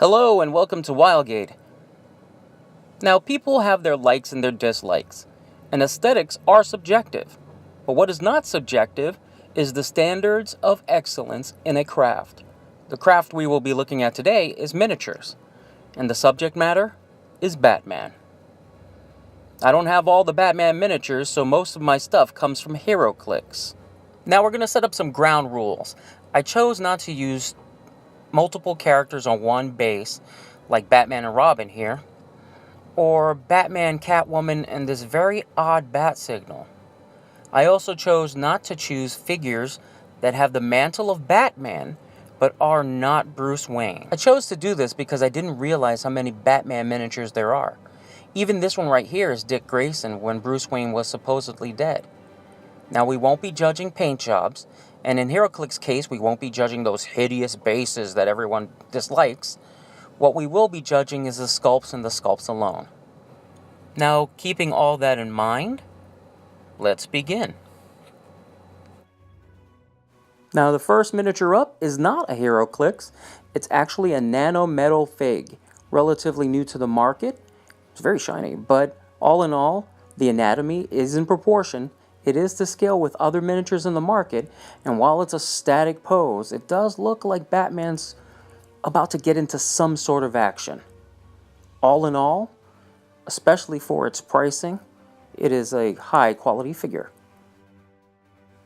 Hello and welcome to WildGate. Now, people have their likes and their dislikes, and aesthetics are subjective. But what is not subjective is the standards of excellence in a craft. The craft we will be looking at today is miniatures, and the subject matter is Batman. I don't have all the Batman miniatures, so most of my stuff comes from HeroClix. Now we're going to set up some ground rules. I chose not to use multiple characters on one base, like Batman and Robin here, or Batman, Catwoman, and this very odd bat signal. I also chose not to choose figures that have the mantle of Batman, but are not Bruce Wayne. I chose to do this because I didn't realize how many Batman miniatures there are. Even this one right here is Dick Grayson when Bruce Wayne was supposedly dead. Now, we won't be judging paint jobs, and in HeroClix's case, we won't be judging those hideous bases that everyone dislikes. What we will be judging is the sculpts and the sculpts alone. Now, keeping all that in mind, let's begin. Now, the first miniature up is not a HeroClix. It's actually a nano metal fig, relatively new to the market. It's very shiny, but all in all, the anatomy is in proportion. It is to scale with other miniatures in the market, and while it's a static pose, it does look like Batman's about to get into some sort of action. All in all, especially for its pricing, it is a high-quality figure.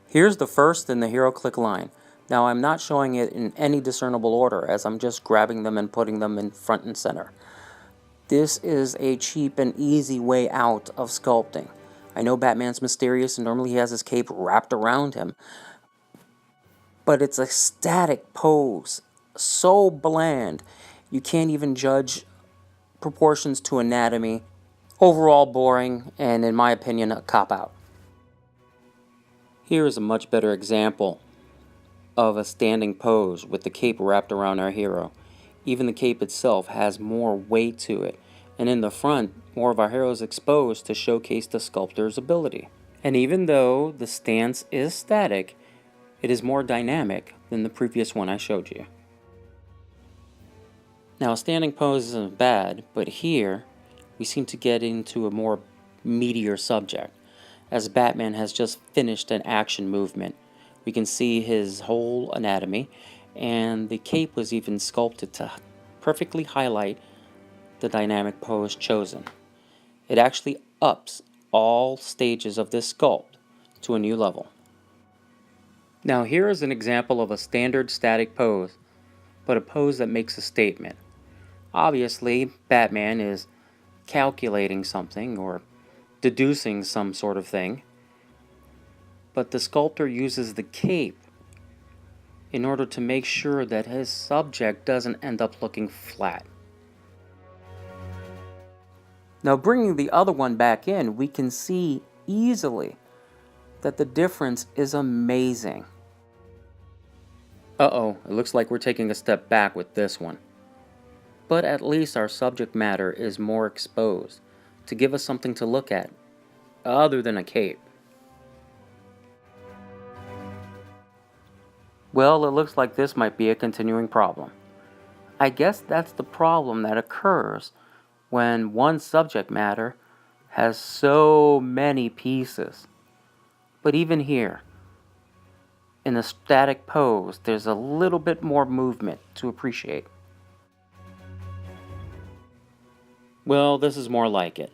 Here's the first in the HeroClix line. Now, I'm not showing it in any discernible order, as I'm just grabbing them and putting them in front and center. This is a cheap and easy way out of sculpting. I know Batman's mysterious and normally he has his cape wrapped around him, but it's a static pose, so bland, you can't even judge proportions to anatomy. Overall boring, and in my opinion, a cop-out. Here is a much better example of a standing pose with the cape wrapped around our hero. Even the cape itself has more weight to it, and in the front, more of our hero is exposed to showcase the sculptor's ability. And even though the stance is static, it is more dynamic than the previous one I showed you. Now, a standing pose isn't bad, but here we seem to get into a more meatier subject, as Batman has just finished an action movement. We can see his whole anatomy, and the cape was even sculpted to perfectly highlight the dynamic pose chosen. It actually ups all stages of this sculpt to a new level. Now, here is an example of a standard static pose, but a pose that makes a statement. Obviously, Batman is calculating something or deducing some sort of thing, but the sculptor uses the cape in order to make sure that his subject doesn't end up looking flat. Now, bringing the other one back in, we can see easily that the difference is amazing. Uh-oh, it looks like we're taking a step back with this one. But at least our subject matter is more exposed to give us something to look at, other than a cape. Well, it looks like this might be a continuing problem. I guess that's the problem that occurs when one subject matter has so many pieces. But even here, in a static pose, there's a little bit more movement to appreciate. Well, this is more like it.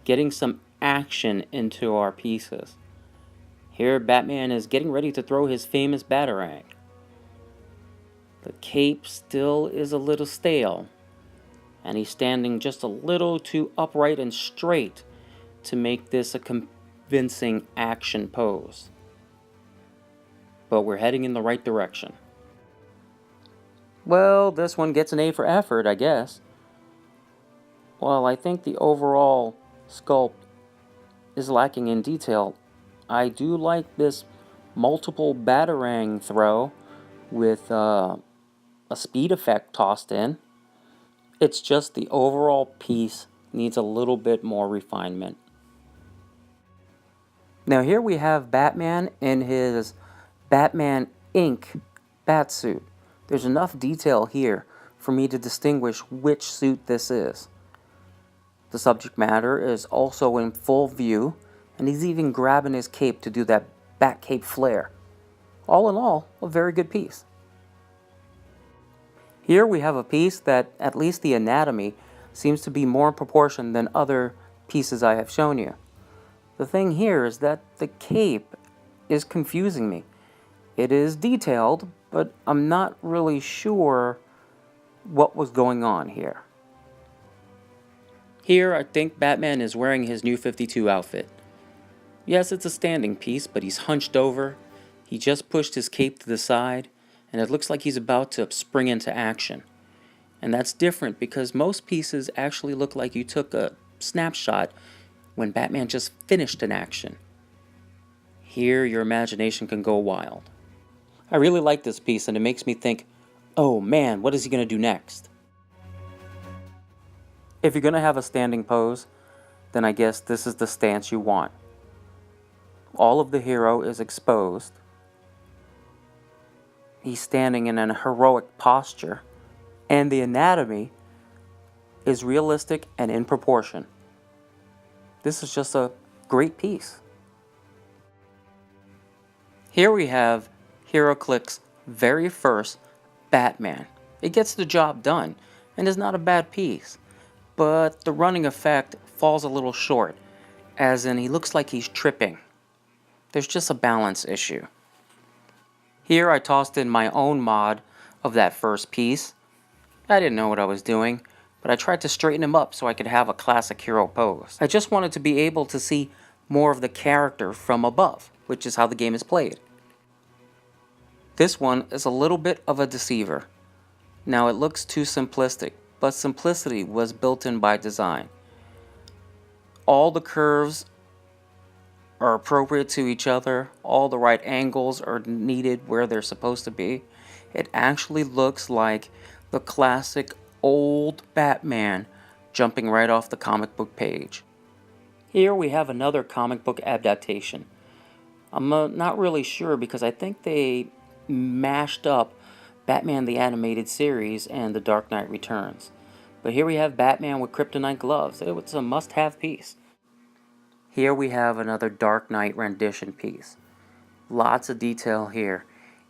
Getting some action into our pieces. Here, Batman is getting ready to throw his famous batarang. The cape still is a little stale, and he's standing just a little too upright and straight to make this a convincing action pose. But we're heading in the right direction. Well, this one gets an A for effort, I guess. While I think the overall sculpt is lacking in detail, I do like this multiple batarang throw with a speed effect tossed in. It's just the overall piece needs a little bit more refinement. Now here we have Batman in his Batman Inc. batsuit. There's enough detail here for me to distinguish which suit this is. The subject matter is also in full view, and he's even grabbing his cape to do that bat cape flare. All in all, a very good piece. Here we have a piece that, at least the anatomy, seems to be more in proportion than other pieces I have shown you. The thing here is that the cape is confusing me. It is detailed, but I'm not really sure what was going on here. Here, I think Batman is wearing his new 52 outfit. Yes, it's a standing piece, but he's hunched over. He just pushed his cape to the side, and it looks like he's about to spring into action. And that's different because most pieces actually look like you took a snapshot when Batman just finished an action. Here, your imagination can go wild. I really like this piece, and it makes me think, oh man, what is he going to do next? If you're going to have a standing pose, then I guess this is the stance you want. All of the hero is exposed. He's standing in an heroic posture, and the anatomy is realistic and in proportion. This is just a great piece. Here we have HeroClix's very first Batman. It gets the job done, and is not a bad piece. But the running effect falls a little short, as in he looks like he's tripping. There's just a balance issue. Here I tossed in my own mod of that first piece. I didn't know what I was doing, but I tried to straighten him up so I could have a classic hero pose. I just wanted to be able to see more of the character from above, which is how the game is played. This one is a little bit of a deceiver. Now it looks too simplistic, but simplicity was built in by design. All the curves are appropriate to each other, all the right angles are needed where they're supposed to be. It actually looks like the classic old Batman jumping right off the comic book page. Here we have another comic book adaptation. I'm not really sure because I think they mashed up Batman the Animated Series and The Dark Knight Returns. But here we have Batman with kryptonite gloves. It's a must-have piece. Here we have another Dark Knight rendition piece. Lots of detail here,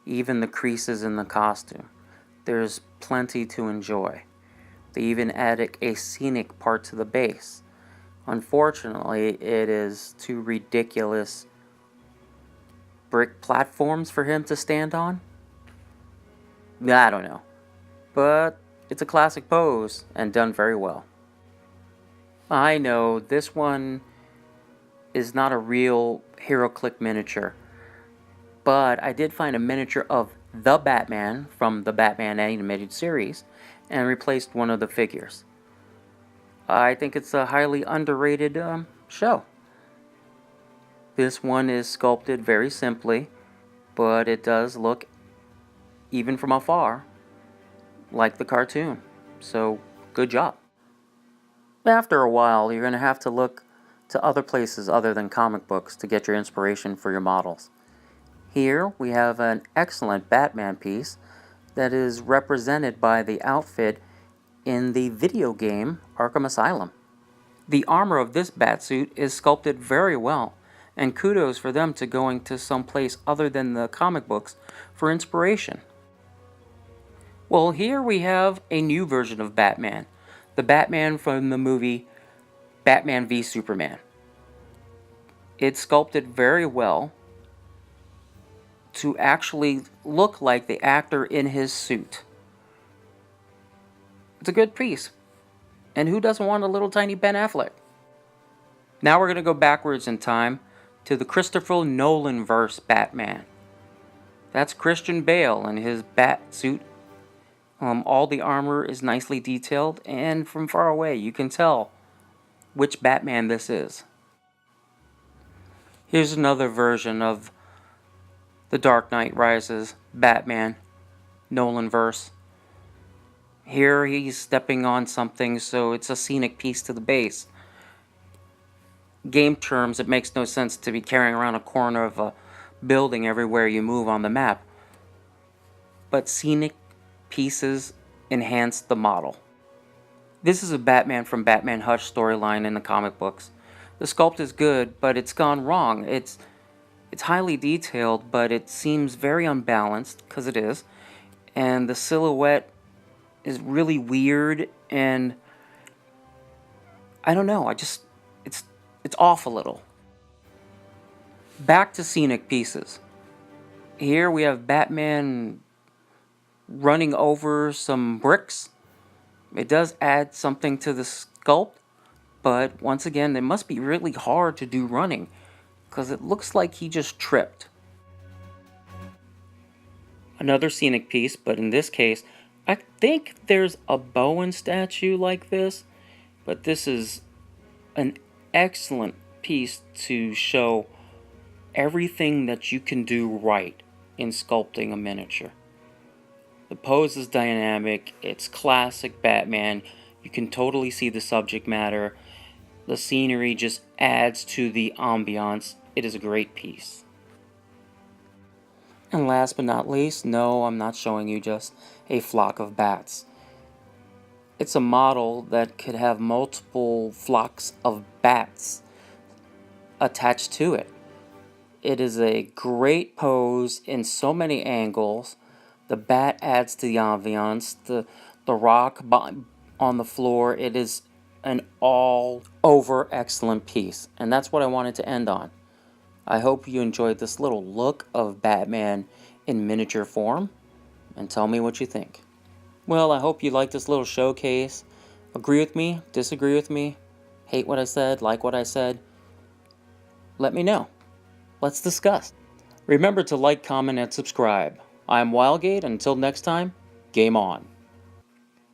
even the creases in the costume. There's plenty to enjoy. They even added a scenic part to the base. Unfortunately, it is too ridiculous brick platforms for him to stand on. I don't know. But it's a classic pose and done very well. I know this one is not a real HeroClix miniature, but I did find a miniature of the Batman from the Batman Animated Series and replaced one of the figures. I think it's a highly underrated show. This one is sculpted very simply, but it does look, even from afar, like the cartoon. So, good job. After a while, you're going to have to look to other places other than comic books to get your inspiration for your models. Here, we have an excellent Batman piece that is represented by the outfit in the video game Arkham Asylum. The armor of this Batsuit is sculpted very well, and kudos for them to going to some place other than the comic books for inspiration. Well, here we have a new version of Batman, the Batman from the movie Batman v Superman. It's sculpted very well to actually look like the actor in his suit. It's a good piece. And who doesn't want a little tiny Ben Affleck? Now we're going to go backwards in time to the Christopher Nolan-verse Batman. That's Christian Bale in his bat suit. All the armor is nicely detailed, and from far away you can tell which Batman this is. Here's another version of The Dark Knight Rises Batman Nolan-verse. Here he's stepping on something, so it's a scenic piece to the base. Game terms, it makes no sense to be carrying around a corner of a building everywhere you move on the map. But scenic pieces enhance the model. This is a Batman from Batman Hush storyline in the comic books. The sculpt is good, but it's gone wrong. It's highly detailed, but it seems very unbalanced, because it is. And the silhouette is really weird, and I don't know, it's off a little. Back to scenic pieces. Here we have Batman running over some bricks. It does add something to the sculpt, but once again, it must be really hard to do running, because it looks like he just tripped. Another scenic piece, but in this case, I think there's a Bowen statue like this, but this is an excellent piece to show everything that you can do right in sculpting a miniature. The pose is dynamic, it's classic Batman, you can totally see the subject matter, the scenery just adds to the ambiance. It is a great piece. And last but not least, no, I'm not showing you just a flock of bats. It's a model that could have multiple flocks of bats attached to it. It is a great pose in so many angles. The bat adds to the ambiance. The rock on the floor, it is an all-over excellent piece. And that's what I wanted to end on. I hope you enjoyed this little look of Batman in miniature form, and tell me what you think. Well, I hope you liked this little showcase. Agree with me, disagree with me, hate what I said, like what I said. Let me know. Let's discuss. Remember to like, comment, and subscribe. I'm WildGate. Until next time, game on.